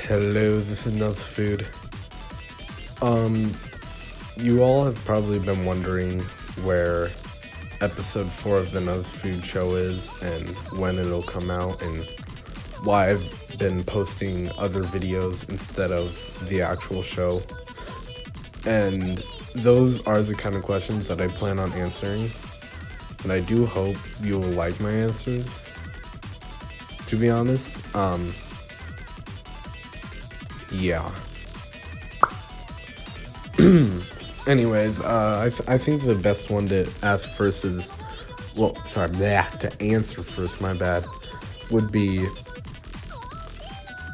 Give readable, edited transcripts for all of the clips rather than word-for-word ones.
Hello, this is Nuz-Food. You all have probably been wondering where episode 4 of the Nuz-Food show is and when it'll come out and why I've been posting other videos instead of the actual show. And those are the kind of questions that I plan on answering. And I do hope you will like my answers, to be honest. Yeah. Anyways, I think the best one to ask first is, to answer first, my bad, would be,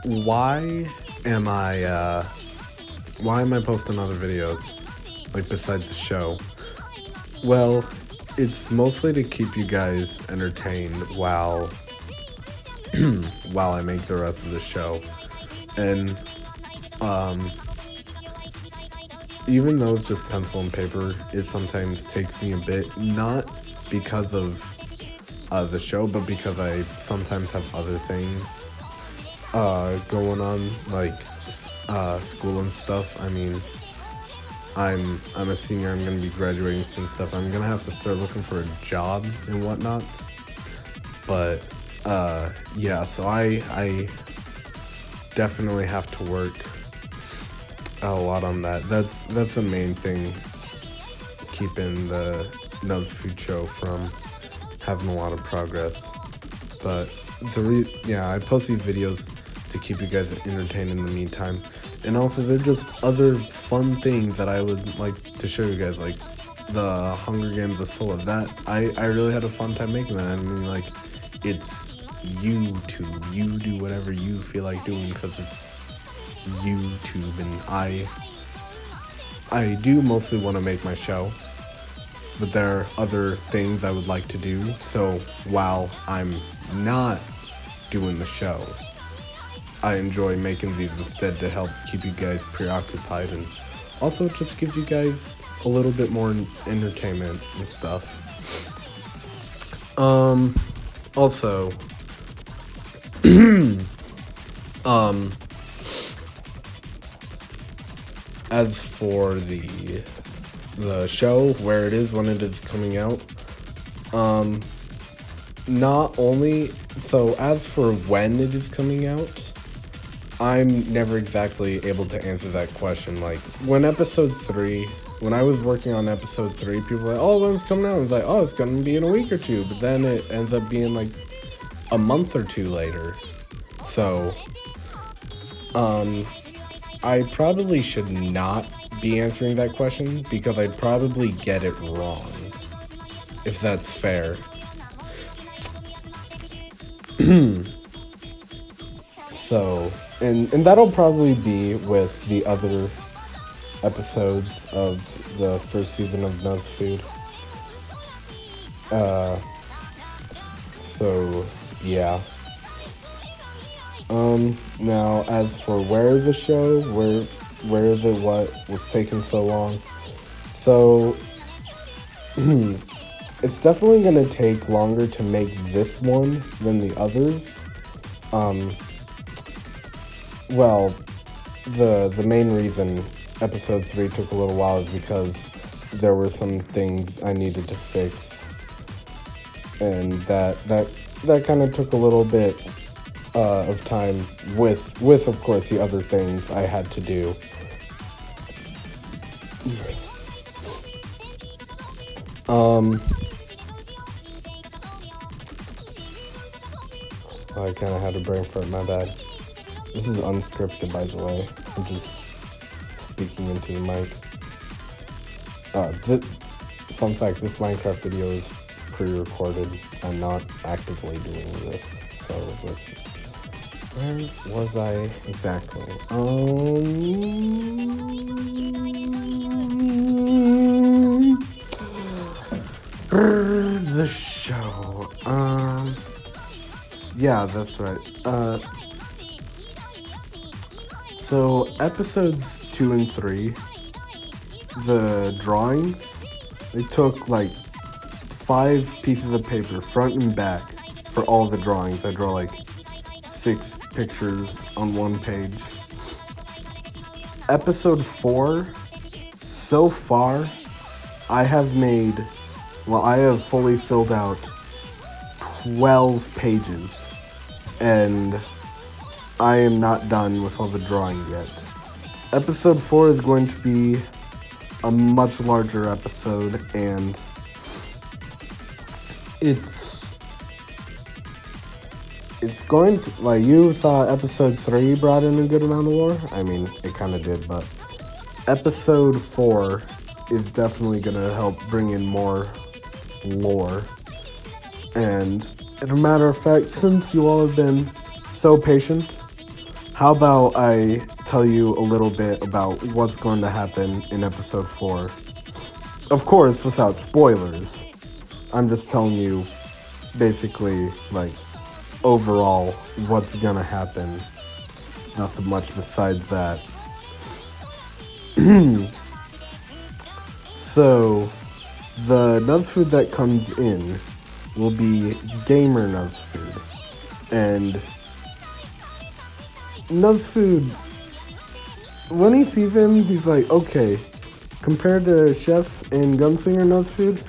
why am I posting other videos, like, besides the show? Well, it's mostly to keep you guys entertained while I make the rest of the show. And, even though it's just pencil and paper, it sometimes takes me a bit, not because of the show, but because I sometimes have other things going on, like school and stuff. I mean, I'm a senior, I'm gonna be graduating soon and stuff. I'm gonna have to start looking for a job and whatnot. But yeah, so I definitely have to work a lot on that. That's the main thing, keeping the Nuz-Food show from having a lot of progress. But I post these videos to keep you guys entertained in the meantime, and also they're just other fun things that I would like to show you guys, like the Hunger Games of Sola. That I really had a fun time making that. I mean, like, it's YouTube. You do whatever you feel like doing because it's YouTube, and I do mostly want to make my show, but there are other things I would like to do. So while I'm not doing the show, I enjoy making these instead to help keep you guys preoccupied, and also it just gives you guys a little bit more entertainment and stuff. Also, as for the show, where it is, when it is coming out, not only, so as for when it is coming out, I'm never exactly able to answer that question. Like, when I was working on episode 3, people were like, oh, when's it coming out? I was like, oh, it's gonna be in a week or two, but then it ends up being like a month or two later. So, I probably should not be answering that question because I'd probably get it wrong, if that's fair. So, and that'll probably be with the other episodes of the first season of Nuz-Food. So, yeah. Now, as for where is the show, where is it, what was taking so long? So, it's definitely going to take longer to make this one than the others. Well, the main reason episode 3 took a little while is because there were some things I needed to fix, and that kind of took a little bit of time with of course the other things I had to do. I kind of had a brain fart, my bad. This is unscripted, by the way. I'm just speaking into the mic. Fun fact, this Minecraft video is pre-recorded. I'm not actively doing this. So where was I exactly? The show. Yeah, that's right. So episodes 2 and 3, the drawings, they took like 5 pieces of paper, front and back, for all the drawings. I draw like 6 pictures on one page. episode 4, so far, I have fully filled out 12 pages, and I am not done with all the drawing yet. Episode 4 is going to be a much larger episode, and it's going to, like, you thought episode 3 brought in a good amount of lore. I mean, it kind of did, but episode 4 is definitely going to help bring in more lore. And as a matter of fact, since you all have been so patient, how about I tell you a little bit about what's going to happen in episode 4? Of course, without spoilers. I'm just telling you, basically, like, overall, what's gonna happen. Nothing much besides that. So, the Nuz-Food that comes in will be gamer Nuz-Food. And Nuz-Food, when he sees him, he's like, okay, compared to Chef and Gunslinger Nuz-Food,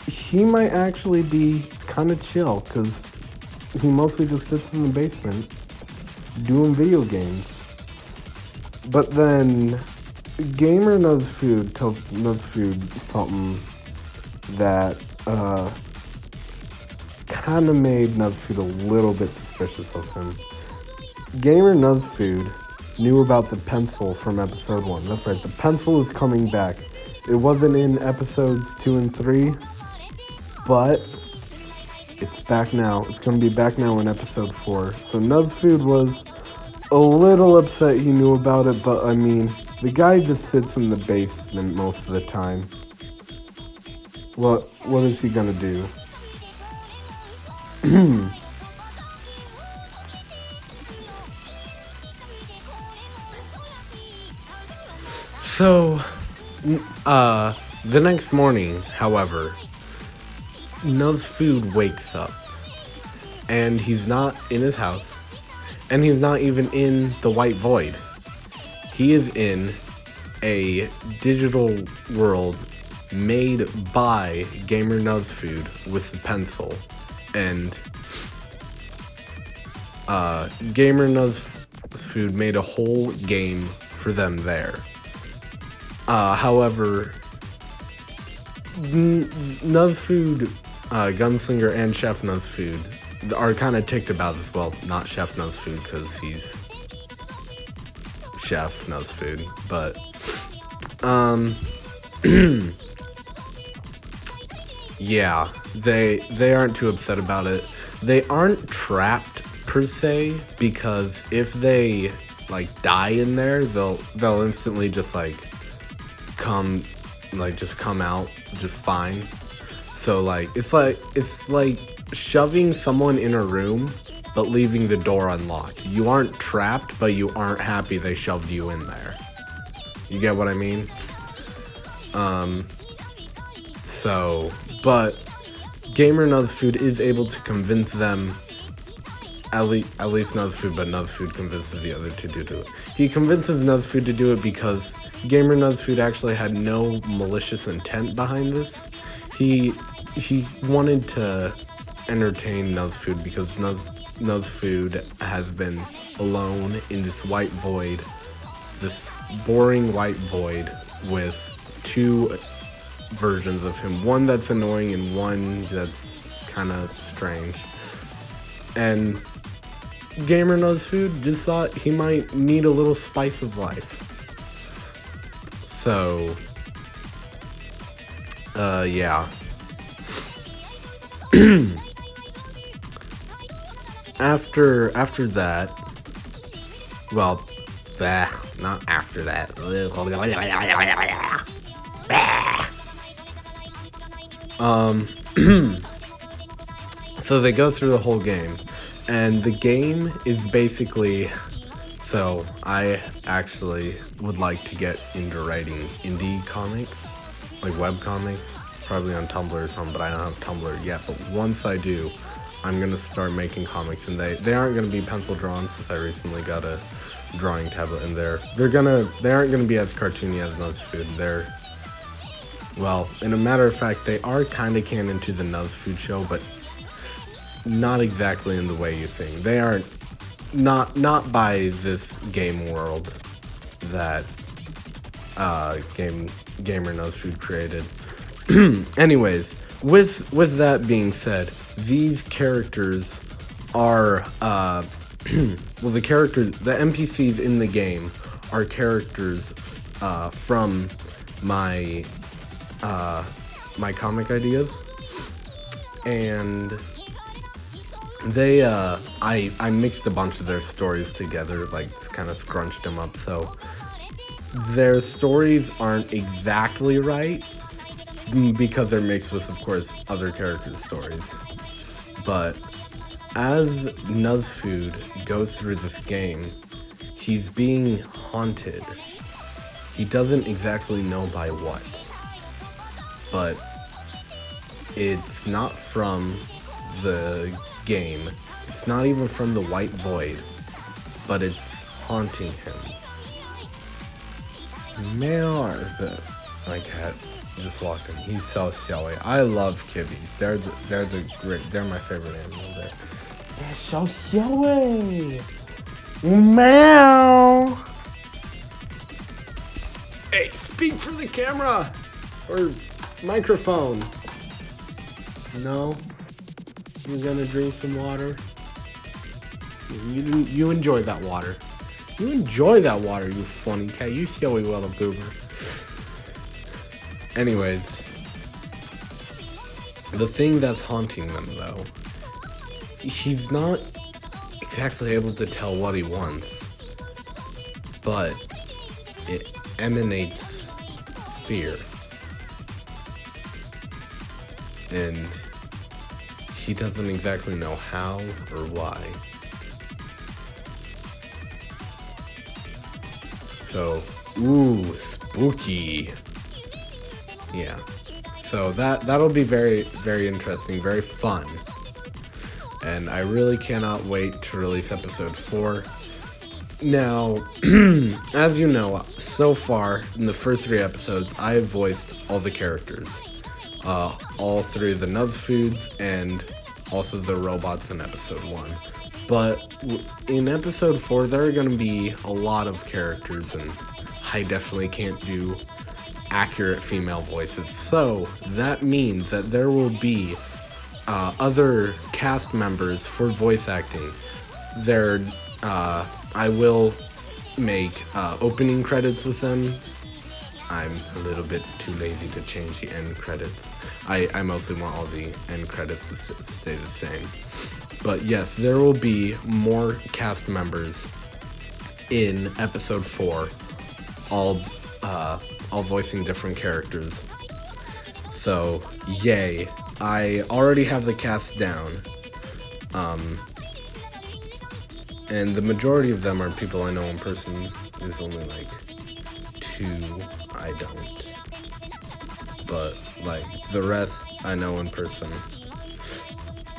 he might actually be kind of chill, because he mostly just sits in the basement doing video games. But then gamer Nuz-Food tells Nuz-Food something that kind of made Nuz-Food a little bit suspicious of him. Gamer Nuz-Food knew about the pencil from episode 1. That's right, the pencil is coming back. It wasn't in episodes 2 and 3, but it's back now. It's going to be back now in episode 4. So Nuz-Food was a little upset he knew about it, but I mean, the guy just sits in the basement most of the time. What is he going to do? So, the next morning, however, Nuz-Food wakes up, and he's not in his house, and he's not even in the White Void. He is in a digital world made by Gamer Nuz-Food with the pencil, and Gamer Nuz-Food made a whole game for them there. However, Nuz-Food, Gunslinger, and Chef Nuz-Food are kind of ticked about this. Well, not Chef Nuz-Food, because he's Chef Nuz-Food, but, yeah, they aren't too upset about it. They aren't trapped, per se, because if they, like, die in there, they'll instantly just, like, come out just fine. So, like, it's like shoving someone in a room but leaving the door unlocked. You aren't trapped, but you aren't happy they shoved you in there. You get what I mean? But Gamer Nuz-Food is able to convince them, at least Nuz-Food, but Nuz-Food convinces the other two to do it. He convinces Nuz-Food to do it because Gamer Nuz-Food actually had no malicious intent behind this. He wanted to entertain Nuz-Food because Nuz-Food has been alone in this white void, this boring white void with two versions of him. One that's annoying and one that's kind of strange. And Gamer Nuz-Food just thought he might need a little spice of life. So, yeah. After that, well, not after that. So they go through the whole game, and the game is basically, so I actually would like to get into writing indie comics, like web comics, probably on Tumblr or something, but I don't have Tumblr yet. But once I do, I'm gonna start making comics, and they aren't gonna be pencil drawn since I recently got a drawing tablet, and they aren't gonna be as cartoony as Nuz-Food. Well, in a matter of fact, they are kind of canon to the Nuz-Food show, but not exactly in the way you think. They aren't not by this game world that gamer Nuz-Food created. Anyways, with that being said, these characters are well, the NPCs in the game are characters from my my comic ideas, and they I mixed a bunch of their stories together, like kind of scrunched them up, so their stories aren't exactly right because they're mixed with, of course, other characters' stories. But as Nuz-Food goes through this game, he's being haunted. He doesn't exactly know by what, but it's not from the game. It's not even from the White Void, but it's haunting him. My cat just walked in. He's so silly. I love kibbies. They're my favorite animal. They're so silly. Meow. Hey, speak for the camera or microphone. No, you're gonna drink some water. You enjoy that water. You enjoy that water, you funny cat. You silly little goober. Anyways, the thing that's haunting them, though, he's not exactly able to tell what he wants, but it emanates fear. And he doesn't exactly know how or why. So, ooh, spooky. Yeah. So that'll be very, very interesting, very fun. And I really cannot wait to release episode 4. Now, as you know, so far in the first 3 episodes, I have voiced all the characters. All 3 of the Nuz-Foods and also the robots in episode 1. But in episode 4, there are going to be a lot of characters, and I definitely can't do accurate female voices. So that means that there will be other cast members for voice acting. I will make opening credits with them. I'm a little bit too lazy to change the end credits. I mostly want all the end credits to stay the same. But yes, there will be more cast members in episode 4, all voicing different characters. So, yay. I already have the cast down. And the majority of them are people I know in person. There's only like 2 I don't. But like the rest I know in person.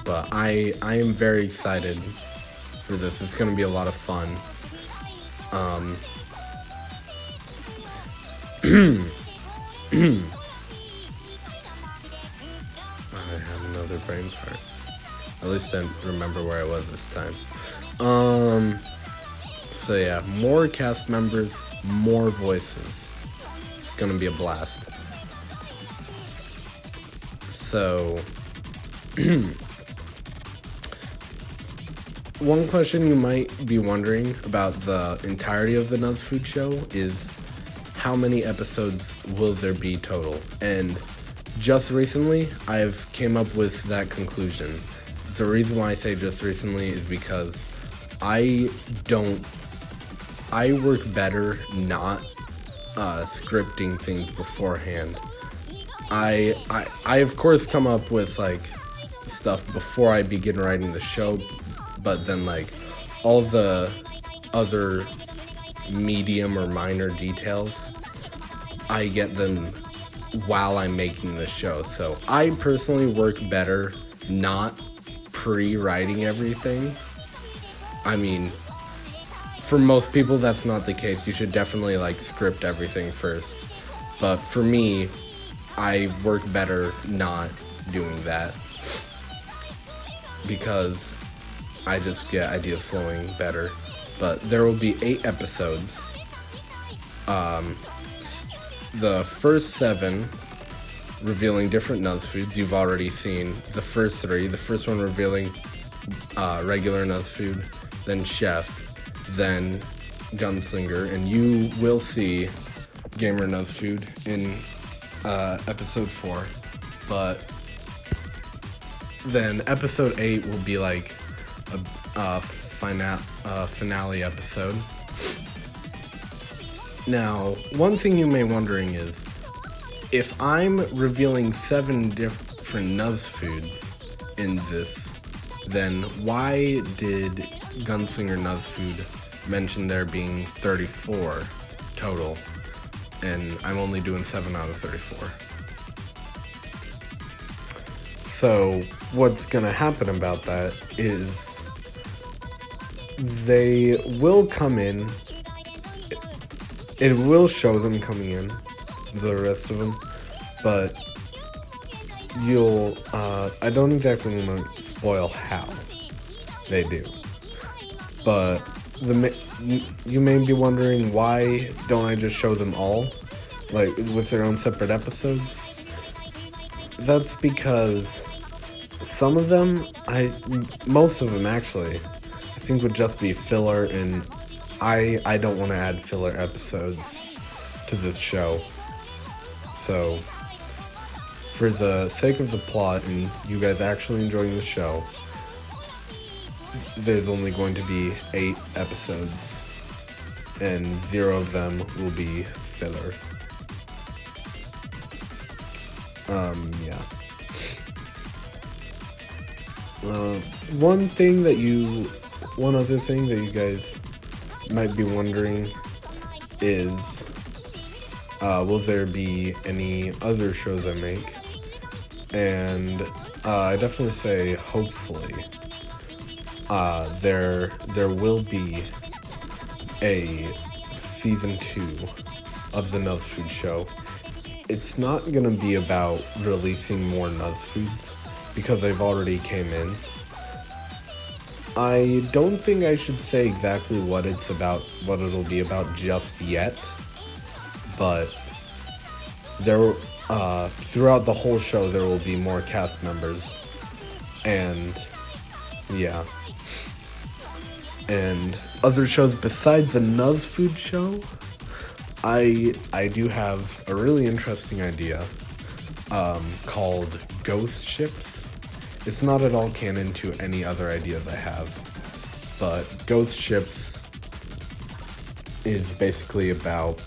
But I am very excited for this. It's gonna be a lot of fun. I have another brain fart. At least I remember where I was this time. So yeah, more cast members, more voices. It's gonna be a blast. So, one question you might be wondering about the entirety of the Nuz-Food show is how many episodes will there be total? And just recently, I've came up with that conclusion. The reason why I say just recently is because I work better not scripting things beforehand. I of course come up with like stuff before I begin writing the show, but then like all the other medium or minor details, I get them while I'm making the show. So I personally work better not pre-writing everything. I mean, for most people, that's not the case. You should definitely, like, script everything first. But for me, I work better not doing that because I just get ideas flowing better. But there will be 8 episodes. The first 7 revealing different Nuz-Foods. You've already seen the first 3. The first one revealing regular Nuz-Food, then Chef, then Gunslinger, and you will see Gamer Nuz-Food in episode 4. But then episode 8 will be like a finale episode. Now, one thing you may be wondering is, if I'm revealing 7 different Nuz-Foods in this, then why did Gunslinger Nuz-Food mention there being 34 total, and I'm only doing 7 out of 34? So what's gonna happen about that is they will come in, it will show them coming in, the rest of them, but I don't exactly want to spoil how they do, but you may be wondering, why don't I just show them all, like, with their own separate episodes? That's because some of them, most of them actually, I think would just be filler, and I don't want to add filler episodes to this show. So, for the sake of the plot and you guys actually enjoying the show, there's only going to be 8 episodes, and 0 of them will be filler. Yeah. One other thing that you guys might be wondering is, will there be any other shows I make? And I definitely say hopefully. There will be a season 2 of the Nuz-Food show. It's not gonna be about releasing more Nuz-Foods because they've already came in. I don't think I should say exactly what it'll be about just yet, but throughout the whole show there will be more cast members, and yeah. And other shows besides the Nuz-Food show, I do have a really interesting idea called Ghost Ships. It's not at all canon to any other ideas I have, but Ghost Ships is basically about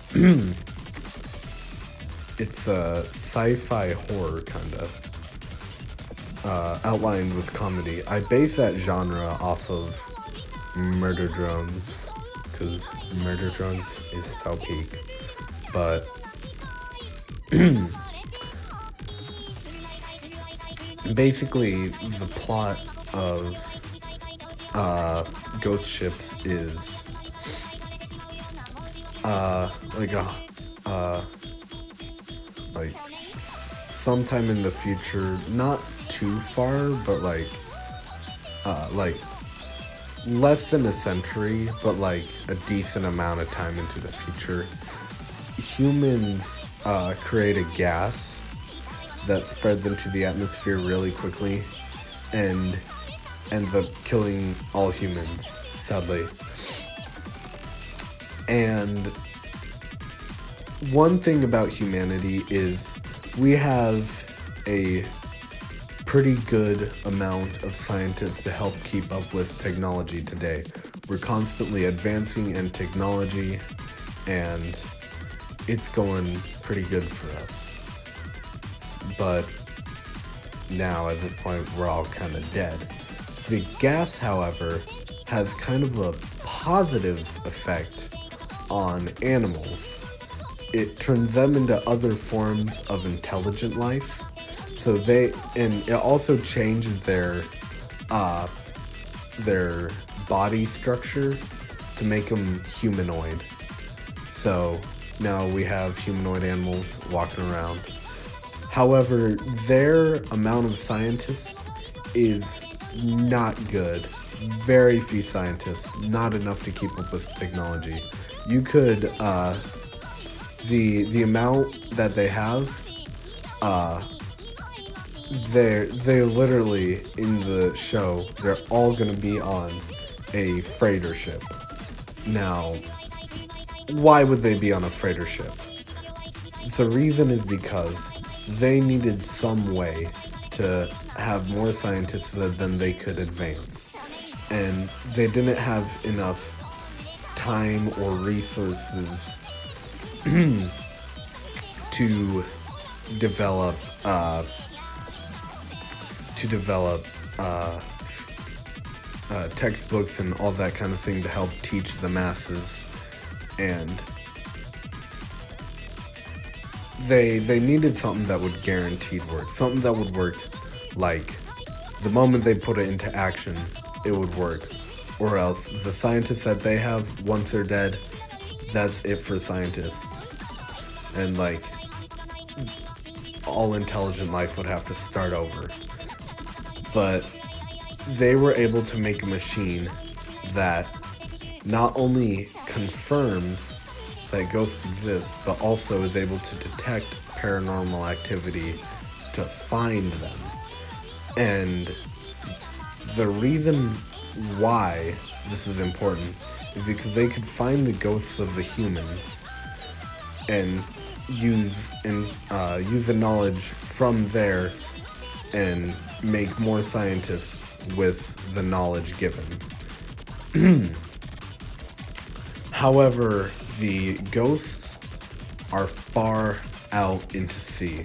it's a sci-fi horror kind of outlined with comedy. I base that genre off of Murder Drones, because Murder Drones is so peak, but basically the plot of Ghost Ships is like sometime in the future, not too far, but like less than a century, but like a decent amount of time into the future, humans create a gas that spreads into the atmosphere really quickly and ends up killing all humans, sadly. And one thing about humanity is we have a pretty good amount of scientists to help keep up with technology today. We're constantly advancing in technology, and it's going pretty good for us. But now, at this point, we're all kind of dead. The gas, however, has kind of a positive effect on animals. It turns them into other forms of intelligent life. And it also changes their their body structure to make them humanoid. So now we have humanoid animals walking around. However, their amount of scientists is not good. Very few scientists, not enough to keep up with technology. You could, the amount that they have, they're literally, in the show, they're all gonna be on a freighter ship. Now, why would they be on a freighter ship? The reason is because they needed some way to have more scientists than they could advance. And they didn't have enough time or resources to develop textbooks and all that kind of thing to help teach the masses. And they needed something that would guaranteed work, something that would work like the moment they put it into action, it would work. Or else the scientists that they have, once they're dead, that's it for scientists. And like, all intelligent life would have to start over. But they were able to make a machine that not only confirms that ghosts exist, but also is able to detect paranormal activity to find them. And the reason why this is important is because they could find the ghosts of the humans and use the knowledge from there and make more scientists with the knowledge given. However, the ghosts are far out into sea,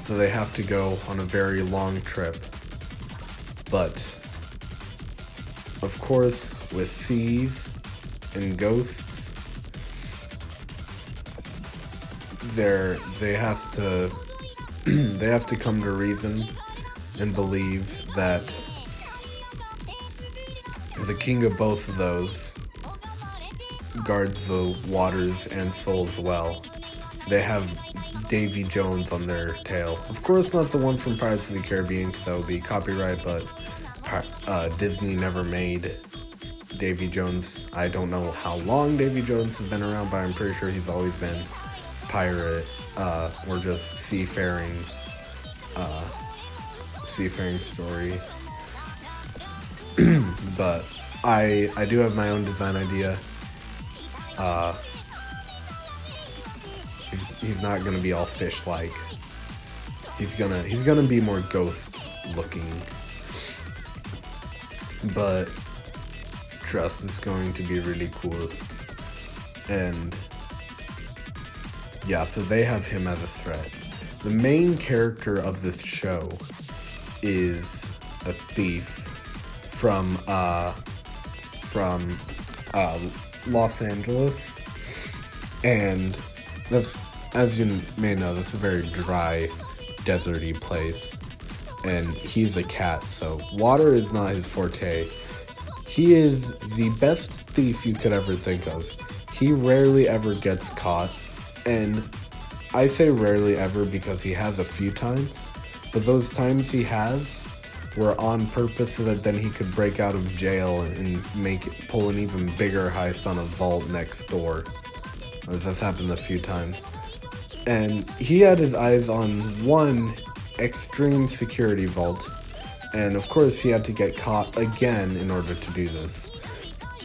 so they have to go on a very long trip. But, of course, with seas and ghosts, they have to they have to come to reason and believe that the king of both of those guards the waters and souls well. They have Davy Jones on their tail. Of course, not the one from Pirates of the Caribbean, because that would be copyright, but Disney never made Davy Jones. I don't know how long Davy Jones has been around, but I'm pretty sure he's always been pirate, or just seafaring story. But I do have my own design idea. He's not gonna be all fish-like. He's gonna be more ghost-looking. But trust, it's going to be really cool. And yeah, so they have him as a threat. The main character of this show is a thief from Los Angeles, and that's, as you may know, that's a very dry, deserty place, and he's a cat, so water is not his forte. He is the best thief you could ever think of. He rarely ever gets caught, and I say rarely ever because he has a few times, but those times he has were on purpose so that then he could break out of jail and pull an even bigger heist on a vault next door. That's happened a few times. And he had his eyes on one extreme security vault, and of course he had to get caught again in order to do this.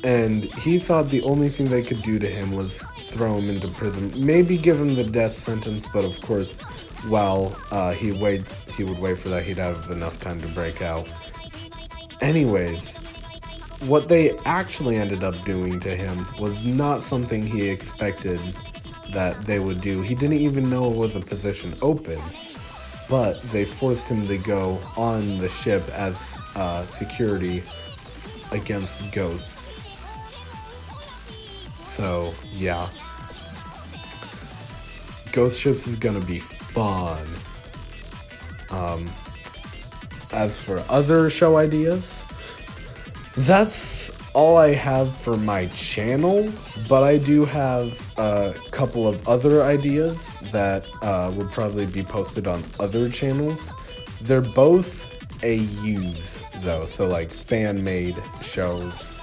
And he thought the only thing they could do to him was throw him into prison, maybe give him the death sentence, but of course, while he would wait for that, he'd have enough time to break out. Anyways, what they actually ended up doing to him was not something he expected that they would do. He didn't even know it was a position open, but they forced him to go on the ship as security against ghosts. So, yeah. Ghost ships is gonna be fun. As for other show ideas, that's all I have for my channel, but I do have a couple of other ideas that would probably be posted on other channels. They're both AUs, though, so like fan-made shows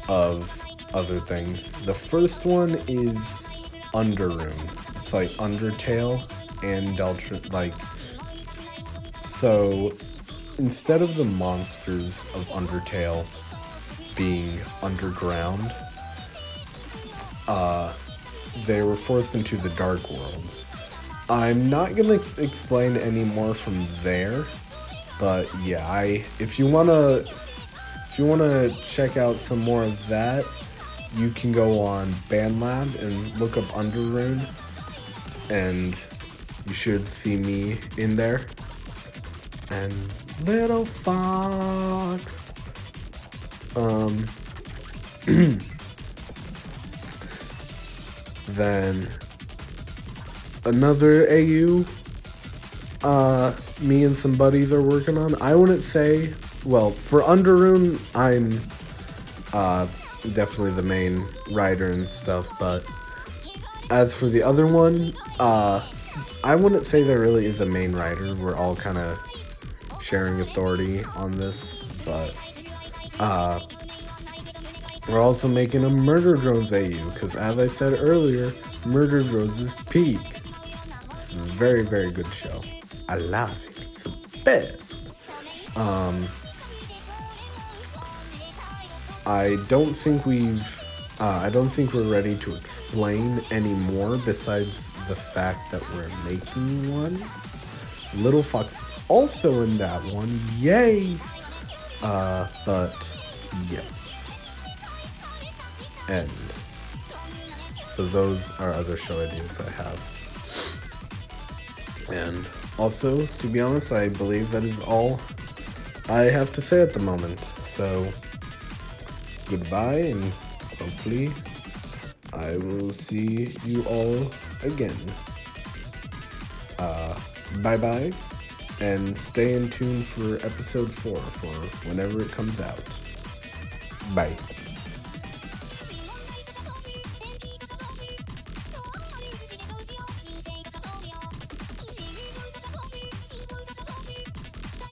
of other things. The first one is Underroom. It's like Undertale and Delta, like, so instead of the monsters of Undertale being underground, they were forced into the dark world. I'm not gonna explain any more from there, but yeah, if you wanna check out some more of that, you can go on BandLab and look up Underrune, and you should see me in there. And Little Fox. Then another AU me and some buddies are working on. I wouldn't say, well, for Underrune, I'm definitely the main writer and stuff, but as for the other one, I wouldn't say there really is a main writer. We're all kind of sharing authority on this, but we're also making a Murder Drones AU, because as I said earlier, Murder Drones is peak. It's a very, very good show. I love it. It's the best. I don't think we're ready to explain any more besides the fact that we're making one. Little Fox is also in that one. Yay! But yes. End. So those are other show ideas I have. And also, to be honest, I believe that is all I have to say at the moment. So, goodbye, and hopefully I will see you all again. Bye-bye, and stay in tune for episode 4 for whenever it comes out. Bye.